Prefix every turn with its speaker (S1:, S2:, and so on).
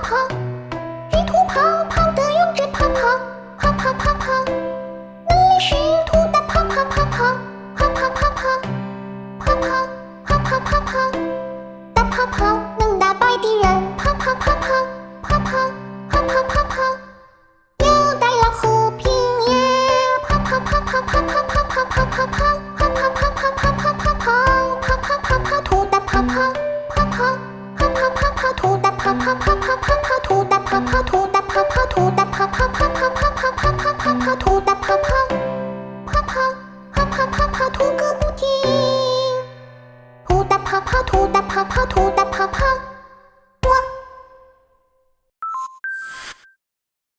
S1: 跑，玉兔跑跑的用着跑跑，跑跑跑跑，能力是兔的跑跑跑跑，跑跑跑跑，跑跑跑跑跑跑，大跑跑能打败敌人，跑跑跑跑，跑跑跑跑跑跑，又带老虎平野，跑跑跑跑跑跑跑跑跑跑跑，跑跑跑跑跑跑跑跑，跑跑跑跑兔的跑跑，跑跑。兔的跑跑跑跑跑跑，兔的跑跑，兔的跑跑，兔的跑跑跑跑跑跑跑跑跑跑，兔的跑跑，跑跑跑跑跑跑，兔个不停，兔的跑跑，兔的跑跑，兔的跑跑。